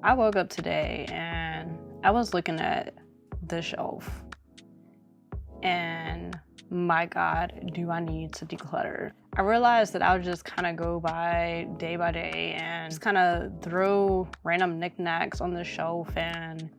I woke up today and I was looking at the shelf and my God, do I need to declutter? I realized that I would just kind of go by day and just kind of throw random knickknacks on the shelf, and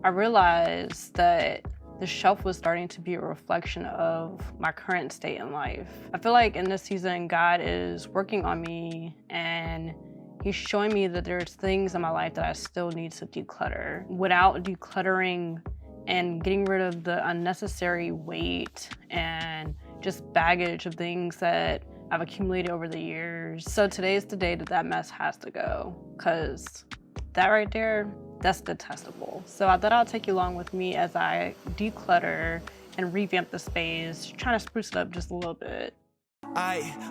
I realized that the shelf was starting to be a reflection of my current state in life. I feel like in this season, God is working on me and He's showing me that there's things in my life that I still need to declutter. Without decluttering and getting rid of the unnecessary weight and just baggage of things that I've accumulated over the years. So today's the day that that mess has to go, because that right there, that's detestable. So I thought I'll take you along with me as I declutter and revamp the space, trying to spruce it up just a little bit.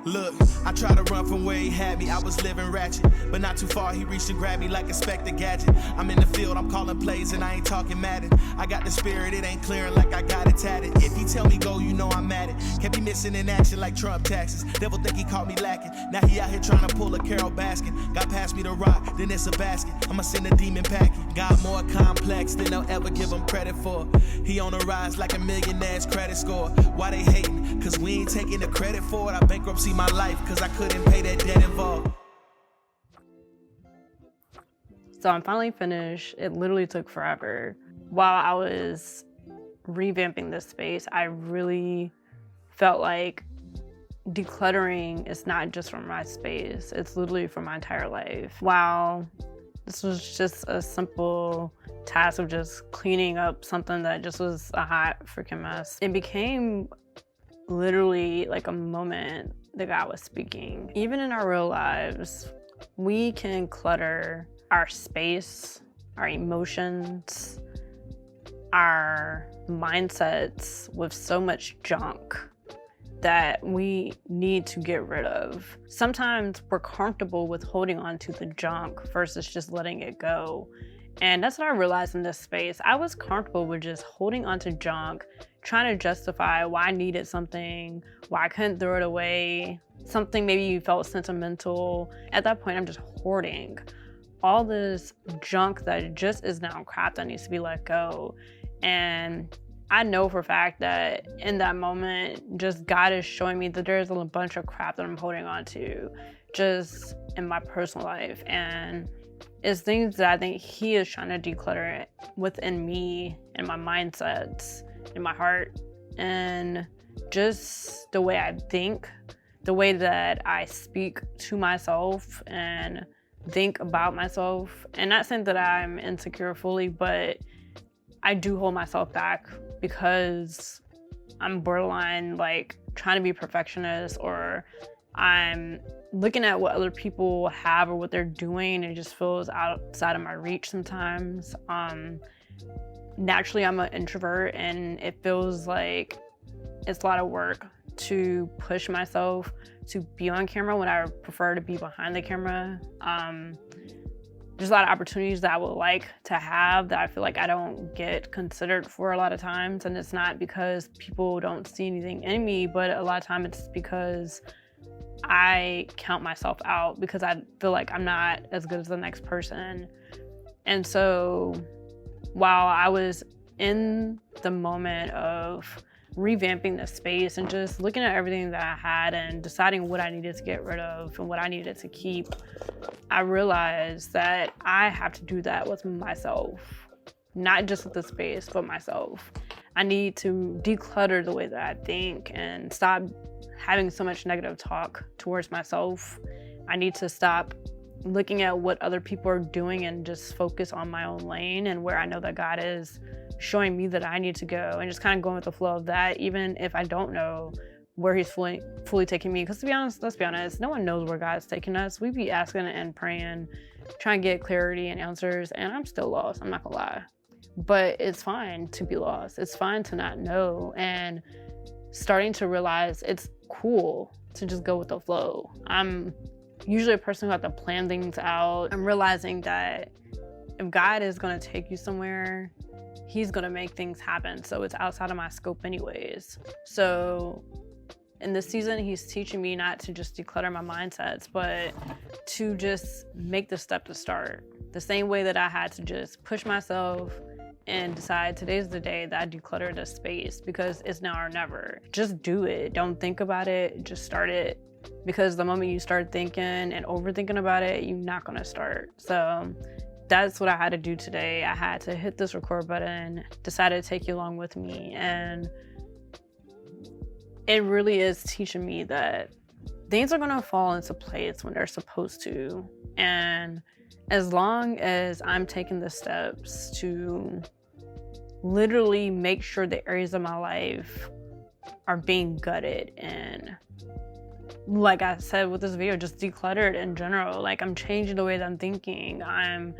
Look, I tried to run from where he had me. I was living ratchet, but not too far. He reached and grabbed me like Inspector Gadget. I'm in the field, I'm calling plays, and I ain't talking Madden. I got the spirit, it ain't clearing like I got it tatted. If he tell me go, you know I'm at it. Can't be missing in action like Trump taxes. Devil think he caught me lacking. Now he out here trying to pull a Carol Baskin. Got past me the rock, then it's a basket. I'ma send a demon packing. Got more complex than they'll ever give him credit for. He on the rise like a millionaire's credit score. Why they hating? Cause we ain't taking the credit for it. I bankruptcy my life cause I couldn't pay that debt involved. So I'm finally finished. It literally took forever. While I was revamping this space, I really felt like decluttering is not just for my space, it's literally for my entire life. Wow, this was just a simple task of just cleaning up something that just was a hot freaking mess. It became literally like a moment that God was speaking. Even in our real lives, we can clutter our space, our emotions, our mindsets with so much junk that we need to get rid of. Sometimes we're comfortable with holding on to the junk versus just letting it go. And that's what I realized in this space. I was comfortable with just holding onto junk, trying to justify why I needed something, why I couldn't throw it away, something maybe you felt sentimental. At that point, I'm just hoarding all this junk that just is now crap that needs to be let go. And I know for a fact that in that moment, just God is showing me that there's a bunch of crap that I'm holding on to just in my personal life. And it's things that I think He is trying to declutter within me and my mindsets, in my heart, and just the way I think, the way that I speak to myself and think about myself. And not saying that I'm insecure fully, but I do hold myself back because I'm borderline like trying to be perfectionist, or I'm looking at what other people have or what they're doing, and it just feels outside of my reach sometimes. Naturally, I'm an introvert, and it feels like it's a lot of work to push myself to be on camera when I prefer to be behind the camera. There's a lot of opportunities that I would like to have that I feel like I don't get considered for a lot of times. And it's not because people don't see anything in me, but a lot of times it's because I count myself out because I feel like I'm not as good as the next person. And so while I was in the moment of revamping the space and just looking at everything that I had and deciding what I needed to get rid of and what I needed to keep, I realized that I have to do that with myself, not just with the space, but myself. I need to declutter the way that I think and stop having so much negative talk towards myself. I need to stop looking at what other people are doing and just focus on my own lane and where I know that God is showing me that I need to go, and just kind of going with the flow of that, even if I don't know where He's fully taking me. Because to be honest, let's be honest, no one knows where God's taking us. We be asking and praying, trying to get clarity and answers, and I'm still lost, I'm not gonna lie. But it's fine to be lost. It's fine to not know, and starting to realize it's cool to just go with the flow. I'm usually a person who has to plan things out. I'm realizing that if God is gonna take you somewhere, He's gonna make things happen. So it's outside of my scope anyways. So in this season, He's teaching me not to just declutter my mindsets, but to just make the step to start. The same way that I had to just push myself and decide today's the day that I declutter the space, because it's now or never. Just do it. Don't think about it. Just start it. Because the moment you start thinking and overthinking about it, you're not gonna start. So that's what I had to do today. I had to hit this record button, decided to take you along with me. And it really is teaching me that things are gonna fall into place when they're supposed to. And as long as I'm taking the steps to literally make sure the areas of my life are being gutted, and like I said with this video, just decluttered in general. Like, I'm changing the way that I'm thinking. I'm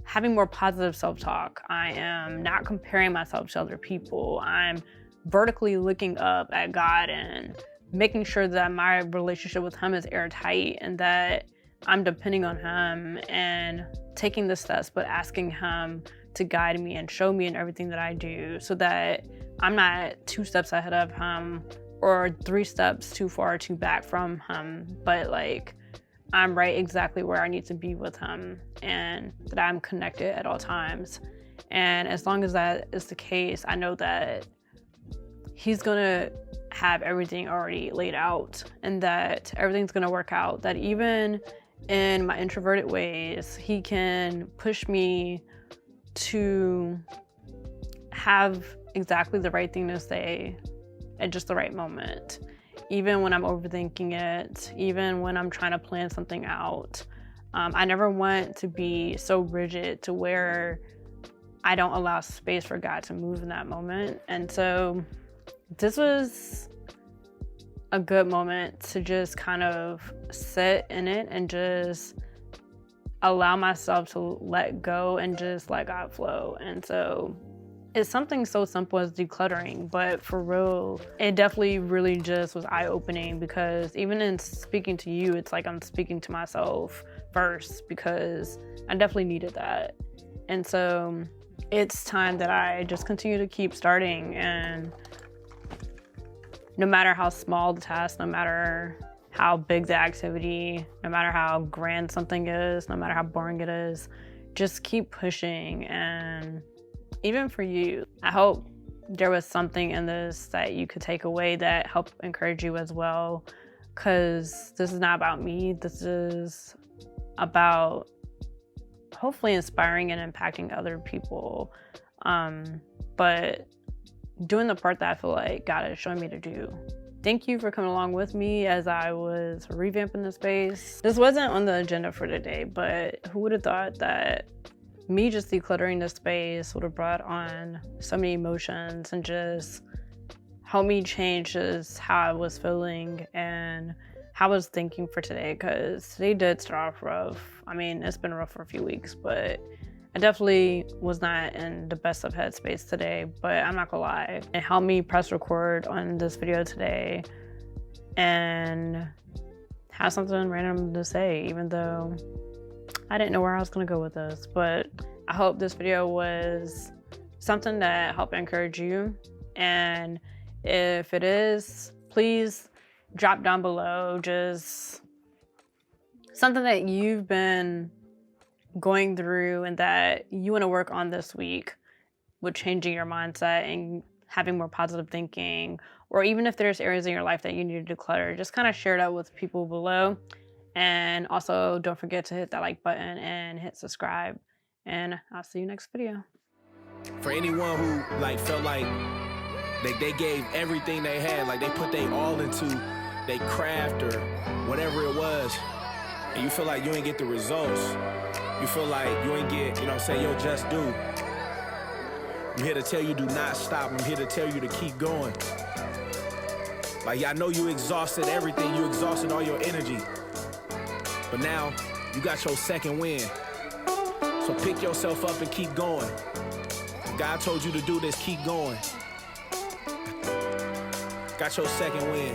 having more positive self-talk. I am not comparing myself to other people. I'm vertically looking up at God and making sure that my relationship with Him is airtight and that I'm depending on Him and taking the steps, but asking Him to guide me and show me in everything that I do, so that I'm not 2 steps ahead of Him or 3 steps too far or too back from Him, but like I'm right exactly where I need to be with Him, and that I'm connected at all times. And as long as that is the case, I know that He's gonna have everything already laid out, and that everything's gonna work out. That even in my introverted ways, He can push me to have exactly the right thing to say at just the right moment. Even when I'm overthinking it, even when I'm trying to plan something out. I never want to be so rigid to where I don't allow space for God to move in that moment. And so this was a good moment to just kind of sit in it and just allow myself to let go and just let God flow. And so it's something so simple as decluttering, but for real, it definitely really just was eye-opening, because even in speaking to you, it's like I'm speaking to myself first, because I definitely needed that. And so it's time that I just continue to keep starting, and no matter how small the task, no matter how big the activity, no matter how grand something is, no matter how boring it is, just keep pushing. And even for you, I hope there was something in this that you could take away that helped encourage you as well, because this is not about me. This is about hopefully inspiring and impacting other people, but doing the part that I feel like God is showing me to do. Thank you for coming along with me as I was revamping the space. This wasn't on the agenda for today, but who would have thought that me just decluttering the space would have brought on so many emotions and just helped me change just how I was feeling and how I was thinking for today, because today did start off rough. I mean, it's been rough for a few weeks, but I definitely was not in the best of headspace today, but I'm not gonna lie. It helped me press record on this video today and have something random to say, even though I didn't know where I was gonna go with this. But I hope this video was something that helped encourage you. And if it is, please drop down below just something that you've been going through and that you want to work on this week with changing your mindset and having more positive thinking, or even if there's areas in your life that you need to declutter, just kind of share that with people below. And also don't forget to hit that like button and hit subscribe, and I'll see you next video. For anyone who felt like they gave everything they had, like they put their all into their craft or whatever it was, and you feel like you ain't get the results, you feel like you ain't get, your just due. I'm here to tell you, do not stop. I'm here to tell you to keep going. Like, I know you exhausted everything. You exhausted all your energy. But now, you got your second win. So pick yourself up and keep going. If God told you to do this, keep going. Got your second win.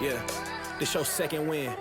Yeah, this your second win.